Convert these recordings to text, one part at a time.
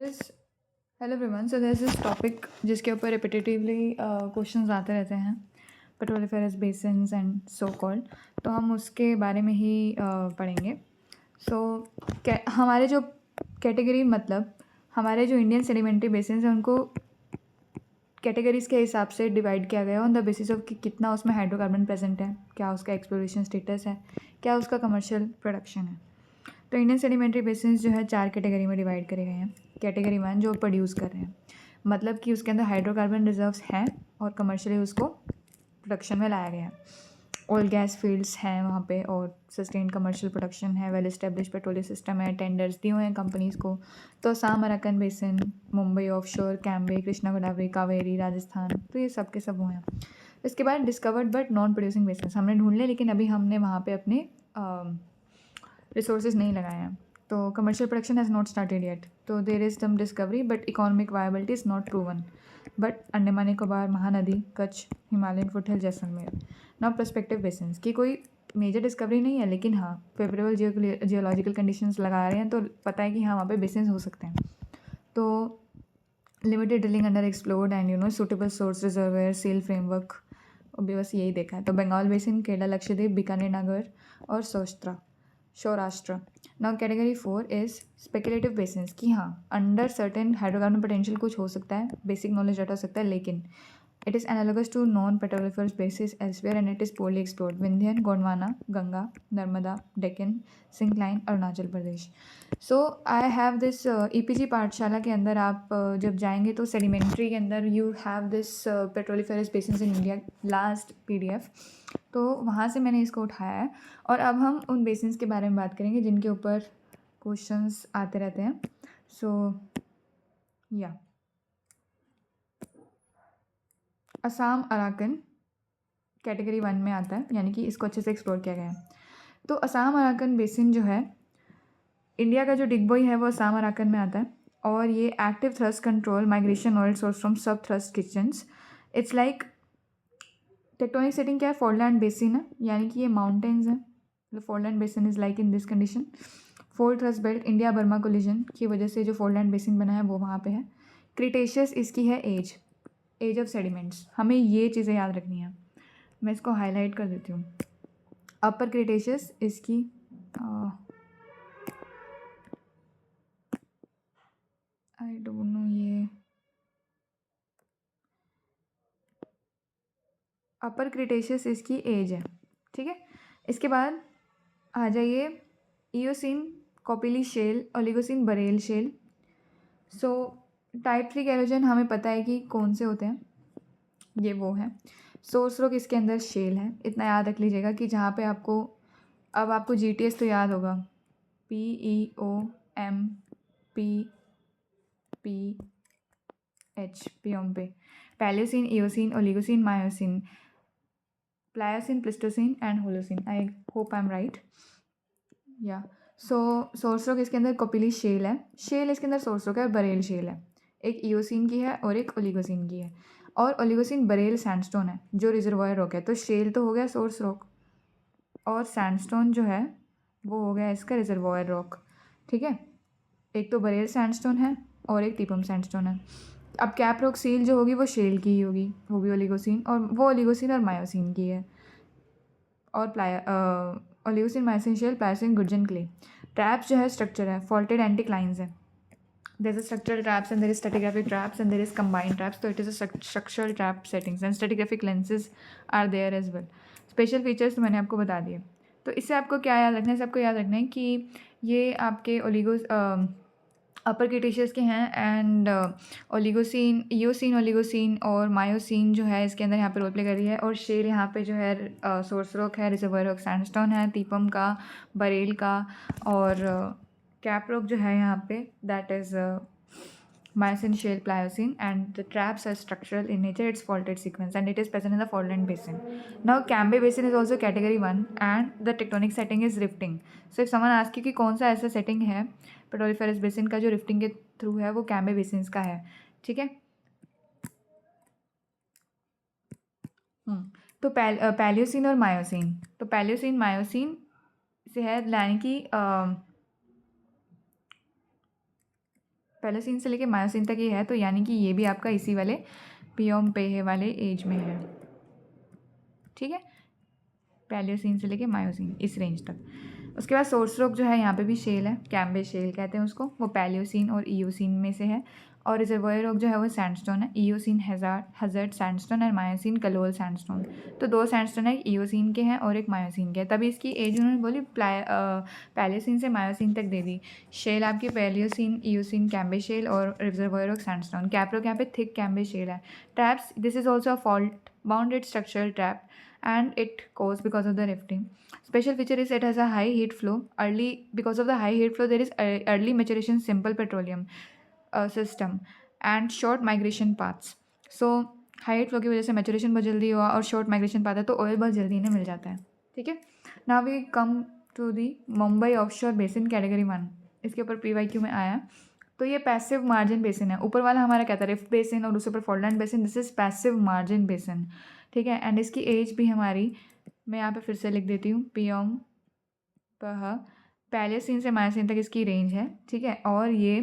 This- Hello everyone. So there's this topic जिसके ऊपर repetitively questions आते रहते हैं, petroliferous basins and so called. तो हम उसके बारे में ही पढ़ेंगे. So हमारे जो कैटेगरी मतलब हमारे जो इंडियन सेडिमेंट्री बेसिन्स हैं उनको कैटेगरीज के हिसाब से डिवाइड किया गया ऑन द बेसिस ऑफ कि कितना उसमें हाइड्रोकार्बन प्रेजेंट है, क्या उसका एक्सप्लोरेशन स्टेटस है, क्या उसका कमर्शियल प्रोडक्शन है. तो इंडियन सेडिमेंट्री बेसिन्स जो है 4 कैटेगरी में डिवाइड करे गए हैं. कैटेगरी 1 जो प्रोड्यूस कर रहे हैं, मतलब कि उसके अंदर हाइड्रोकार्बन रिजर्व्स हैं और कमर्शियली उसको प्रोडक्शन में लाया गया है. ऑयल गैस फील्ड्स हैं वहाँ पे और सस्टेन कमर्शियल प्रोडक्शन है, वेल इस्टेब्लिश पेट्रोलियम सिस्टम है, टेंडर्स दिए हुए हैं कंपनीज़ को. तो Assam Arakan basin, Mumbai offshore, Cambay, Krishna Godavari, Kaveri, Rajasthan, तो ये सब के सब हुए हैं. इसके बाद discovered but non producing basin हमने ढूंढ लिया, लेकिन अभी हमने वहाँ पे अपने रिसोर्सेज नहीं लगाए हैं. तो commercial production has not started yet. तो there is some discovery but economic viability is not proven. But Andaman Nicobar, Mahanadi, Kutch, Himalayan foothill, Jaisalmer. Now perspective basins की कोई मेजर डिस्कवरी नहीं है, लेकिन हाँ फेवरेबल जियोलॉजिकल कंडीशंस लगा रहे हैं तो पता है कि हाँ वहाँ पे बेसिन्स हो सकते हैं. तो limited drilling under explored and suitable source reservoir seal framework अभी बस यही देखा है. तो बंगाल बेसिन, केरला, लक्षद्वीप, बीकानेर, नागौर और Saurashtra. Now category 4 is speculative basins कि हाँ अंडर सर्टेन हाइड्रोकार्बन पोटेंशियल कुछ हो सकता है, बेसिक नॉलेज डाटा हो सकता है, लेकिन it is analogous to non petroliferous basis elsewhere and it is poorly explored. Vindhyan, Gondwana, Ganga, Narmada, Deccan, syncline, Arunachal Pradesh. So I have this EPG Pathshala के अंदर आप जब जाएंगे तो सेडिमेंट्री के अंदर you have this petroliferous basins in India last PDF. तो वहाँ से मैंने इसको उठाया है और अब हम उन बेसिन्स के बारे में बात करेंगे जिनके ऊपर क्वेश्चंस आते रहते हैं. सो या असम अराकन कैटेगरी 1 में आता है, यानी कि इसको अच्छे से एक्सप्लोर किया गया है. तो असम अराकन बेसिन जो है इंडिया का जो डिगबोई है वो असम अराकन में आता है और ये active thrust control migration oil source from sub thrust kitchens. It's like tectonic setting क्या है, फोल्डलैंड बेसिन है, यानी कि ये माउंटेन्स हैं. मतलब foldland basin is like in this condition. Fold thrust belt India Burma collision की वजह से जो फोल्डलैंड बेसिन बना है वो वहाँ पे है. क्रिटेशियस इसकी है एज ऑफ सेडिमेंट्स. हमें ये चीज़ें याद रखनी है, मैं इसको हाईलाइट कर देती हूँ. अपर क्रिटेशियस इसकी आई डोंट नो, ये अपर क्रिटेशियस इसकी एज है, ठीक है. इसके बाद आ जाइए Eocene Kopili shale, Oligocene Barail shale. So type 3 kerogen हमें पता है कि कौन से होते हैं, ये वो है. सोर्स रॉक इसके अंदर शेल है. इतना याद रख लीजिएगा कि जहाँ पे आपको अब आपको GTS तो याद होगा, PEOMPH पियोम पे. Paleocene, Eocene, Oligocene, Miocene, Pliocene, Pleistocene and Holocene. I hope I am right. Yeah so source rock इसके अंदर कपिली शेल है. शेल इसके अंदर सोर्स रॉक है, बरेल शेल है. एक इयोसिन की है और एक ओलिगोसिन की है. और ओलिगोसिन बरेल सैंडस्टोन है जो रिजर्वायर रॉक है. तो शेल तो हो गया सोर्स रॉक और सैंडस्टोन जो है वो हो गया इसका रिजर्वायर रॉक, ठीक है. एक तो बरेल सैंडस्टोन है और एक टीपम सैंडस्टोन है. अब कैप रॉक सील जो होगी वो शेल की ही होगी, वो भी ओलिगोसिन, और वो ओलिगोसिन और मायोसिन की है. और Oligocene, Miocene shale, Pliocene, Girujan clay. Traps जो है स्ट्रक्चर है, फॉल्टेड एंटीक्लाइंस है. There's a structural traps and there is stratigraphic traps and there is combined traps. So it is a structural trap settings and stratigraphic lenses are there as well. Special features तो मैंने आपको बता दिए. तो इससे आपको क्या याद रखना है, इससे आपको याद रखना है कि ये आपके अपर क्रिटेशियस के हैं एंड ओलिगोसिन, इयोसिन, ओलिगोसिन और मायोसिन जो है इसके अंदर यहाँ पे रोल प्ले कर रही है. और शेल यहाँ पे जो है सोर्स रॉक है, रिजर्वायर रॉक सैंडस्टोन है, टीपम का, बरेल का, और कैप रॉक जो है यहाँ पे that is Miocene shale, Pliocene, and the traps are structural in nature. It's faulted sequence and it is present in the faultland basin. Now Cambay basin is also category 1 and the tectonic setting is rifting. So if someone asks you कि कौन सा ऐसा setting है पेट्रोलिफेरस basin का जो rifting के through है, वो कैम्बे बेसिन का है, ठीक है. तो पैलियोसिन और मायोसिन, तो पैलियोसिन मायोसिन से है, यानी कि पैलेसीन से लेके मायोसीन तक ये है, तो यानी कि ये भी आपका इसी वाले पियोम पेहे वाले एज में है, ठीक है, पैलियोसीन से लेके मायोसीन इस रेंज तक। उसके बाद सोर्स रॉक जो है यहाँ पे भी शेल है, कैम्बे शेल कहते हैं उसको, वो पैलियोसीन और इयोसीन में से है। और रिजर्वॉयर रॉक जो है वो सैंडस्टोन है, इयोसीन हज़ार्ड सैंडस्टोन और मायोसीन कलोल सैंडस्टोन। तो 2 सैंडस्टोन है, एक इयोसीन के हैं और एक मायोसीन के हैं। तभी इसकी एज उन्होंने बोली पैलियोसीन से मायोसीन तक दे दी। शेल आपकी पैलियोसीन, इयोसीन, कैम्बे शेल और reservoir rock sandstone. Cap rock यहाँ पे थिक कैम्बे शेल है। Traps, this is also a fault bounded structural trap and it goes because of the rifting. Special feature is it has a high heat flow. Because of the high heat flow, there is early maturation simple petroleum system and short migration paths. So high heat flow की वजह से maturation बहुत जल्दी हुआ और short migration path है, तो oil बहुत जल्दी इन्हें मिल जाता है, ठीक है। Now we come to the Mumbai offshore basin category 1. इसके ऊपर PYQ में आया। तो ये पैसिव मार्जिन बेसिन है। ऊपर वाला हमारा क्या था, रिफ्ट बेसिन, और उसके ऊपर faultland basin. This is passive margin basin, ठीक है। एंड इसकी एज भी हमारी, मैं यहाँ पे फिर से लिख देती हूँ, पियोम पह पैलियोसीन से मायोसीन तक इसकी रेंज है, ठीक है। और ये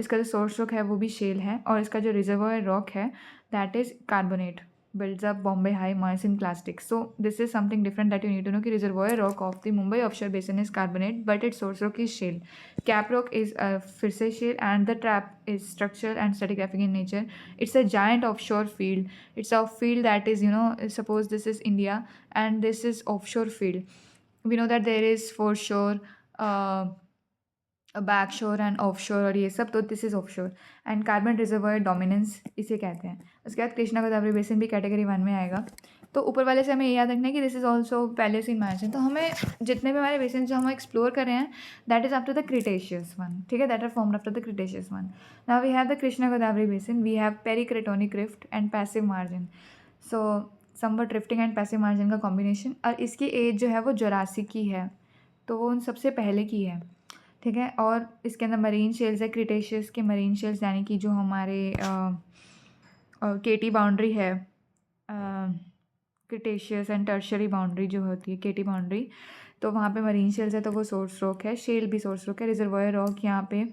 इसका जो सोर्स रॉक है वो भी शेल है, और इसका जो रिजर्वॉयर रॉक है that is carbonate builds up Bombay High Miocene clastic. So this is something different that you need to know कि reservoir rock of the Mumbai offshore basin is carbonate, but its source rock is shale. Cap rock is फिर से shale, and the trap is structural and stratigraphic in nature. It's a giant offshore field. It's a field that is, suppose this is India and this is offshore field. We know that there is foreshore, back शोर end of शोर और ये सब, तो this is of शोर। And carbon reservoir dominance इसे कहते हैं। उसके बाद कृष्णा गोदावरी बेसिन भी कैटेगरी 1 में आएगा। तो ऊपर वाले से हमें ये याद रखना है कि this is also Palaeocene Miocene. तो हमें जितने भी हमारे बेसिन जो हम एक्सप्लोर कर रहे हैं that is after the Cretaceous one, ठीक है, that are formed after the Cretaceous one. Now we have the Krishna Godavari basin, we have pericratonic rift and passive margin. So somewhat rifting and passive margin का combination, और इसकी as जो है वो Jurassic की है, तो वो उन सबसे पहले की है, ठीक है। और इसके अंदर मरीन शेल्स है, क्रिटेशियस के मरीन शेल्स, यानी कि जो हमारे केटी बाउंड्री है, क्रिटेशियस एंड टर्शरी बाउंड्री जो होती है केटी बाउंड्री, तो वहाँ पे मरीन शेल्स है, तो वो सोर्स रॉक है। शेल भी सोर्स रॉक है। रिजर्वॉयर रॉक यहाँ पे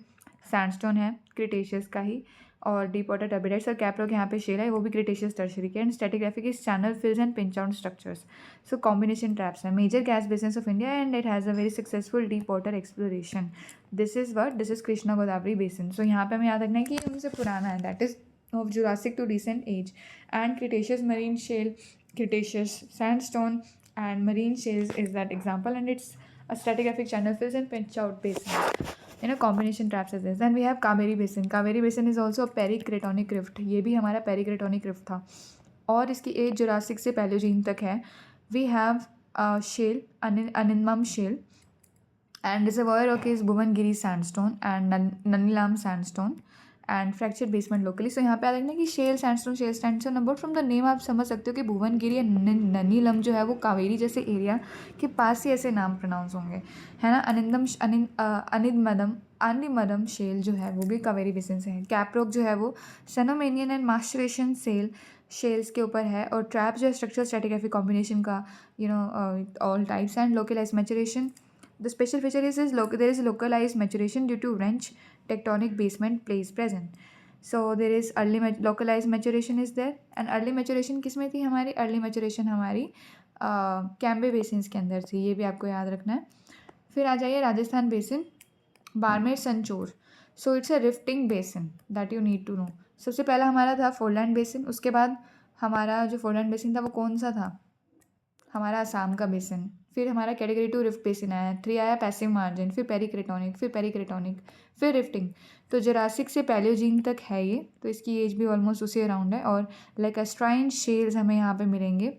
सैंडस्टोन है क्रिटेशियस का ही, और डीप वाटर टर्बिडाइट्स। और कैप रॉक यहाँ पे शेल है, वो भी क्रिटेशियस टर्शरी के। And stratigraphic is channel fills and pinch out structures. So combination traps है। Major gas basins of India and it has a very successful deep water exploration. This is Krishna Godavari basin. So यहाँ पे हमें याद रखना है कि उनसे पुराना है, that is of Jurassic to recent age, and Cretaceous marine shale, Cretaceous sandstone and marine shales is that example, and it's a stratigraphic channel fills and pinch out basin. Combination traps is this. Then we have Kaveri basin. Kaveri basin is also a pericratonic rift. ये भी हमारा pericratonic rift था, और इसकी as Jurassic से Palaeogene तक है। We have shale, Aninmam shale, and reservoir rock is Bhuvangiri sandstone and Nanilam sandstone and fracture basement locally. So यहाँ पे आ रखना है कि shale sandstone. About from the name आप समझ सकते हो कि भुवनगिरी या ननीलम जो है वो कावेरी जैसे एरिया के पास ही ऐसे नाम प्रोनाउंस होंगे, है ना। अनिमदम शेल जो है वो भी कावेरी बेसिन से है। कैपरॉक जो है वो सेनोमेनियन एंड मास्टरेशन शेल्स के ऊपर है। और ट्रैप जो है स्ट्रक्चरल स्ट्रेटिग्राफिक कॉम्बिनेशन का, all types. And localise maturation, the special feature is there is localized maturation due to wrench tectonic basement plays present. So there is early localized maturation is there, and early maturation किस में थी हमारी, early maturation हमारी Cambay basins के अंदर थी, ये भी आपको याद रखना है। फिर आ जाइए Rajasthan basin, Barmer Sanchore. So it's a rifting basin that you need to know. सबसे पहला हमारा था फोरलैंड बेसिन। उसके बाद हमारा जो फोरलैंड बेसिन था वो कौन सा था, हमारा असम का बेसिन। फिर हमारा कैटेगरी 2 रिफ्ट बेसिन आया, 3 आया पैसिव मार्जिन, फिर पेरिक्रेटोनिक, फिर रिफ्टिंग। तो जुरासिक से पैलियोजीन तक है ये, तो इसकी एज भी ऑलमोस्ट उसी अराउंड है। और लाइकस्ट्राइन शेल्स हमें यहाँ पे मिलेंगे,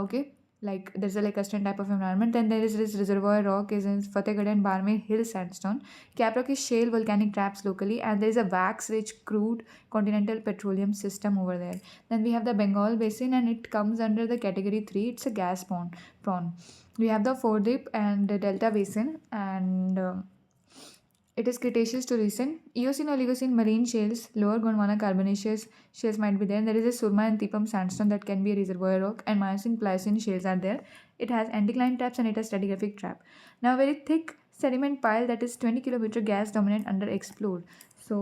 okay, like there's a lacustrine type of environment. Then there is this reservoir rock is in Fatehgarh and Barmer Hill sandstone. Cap rock is shale volcanic traps locally, and there is a wax rich crude continental petroleum system over there. Then we have the Bengal basin, and it comes under the category 3. It's a gas prawn. We have the Fordip and the Delta basin, and it is Cretaceous to recent. Eocene, Oligocene, marine shales, lower Gondwana carbonaceous shales might be there. There is a Surma and Tipam sandstone that can be a reservoir rock, and Miocene, Pliocene shales are there. It has anticline traps and it has stratigraphic trap. Now, very thick sediment pile that is 20 km gas dominant underexplored. So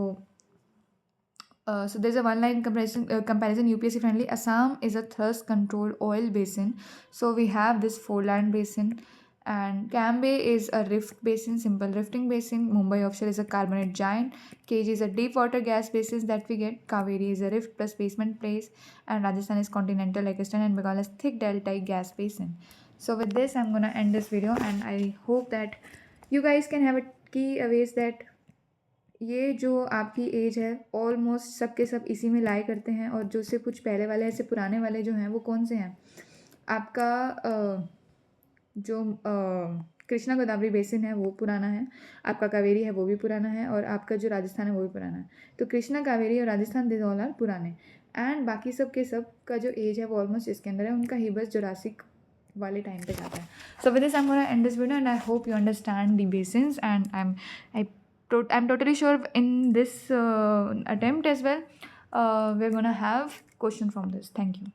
so there's a one-line comparison UPSC friendly. Assam is a thrust-controlled oil basin. So we have this four-land basin, and Cambay is a rift basin, simple rifting basin. Mumbai offshore is a carbonate giant. KG is a deep water gas basin that we get. Kaveri is a rift plus basement place, and Rajasthan is continental like Eastern and Bengal is thick delta gas basin. So with this, I'm gonna end this video, and I hope that you guys can have a key aways that ये जो आपकी as है almost सब के सब इसी में लाई करते हैं, और जो से कुछ पहले वाले ऐसे पुराने वाले जो हैं वो कौन से हैं आपका जो कृष्णा गोदावरी बेसिन है वो पुराना है, आपका कावेरी है वो भी पुराना है, और आपका जो राजस्थान है वो भी पुराना है. तो कृष्णा, कावेरी और राजस्थान दिस ऑल आर पुराने, एंड बाकी सब के सब का जो एज है वो ऑलमोस्ट इसके अंदर है, उनका ही बस जुरासिक वाले टाइम पे जाता है. So with this I am gonna and this video, and I hope you understand the basins, and I'm totally sure in this attempt as well, we're gonna have question from this. Thank you.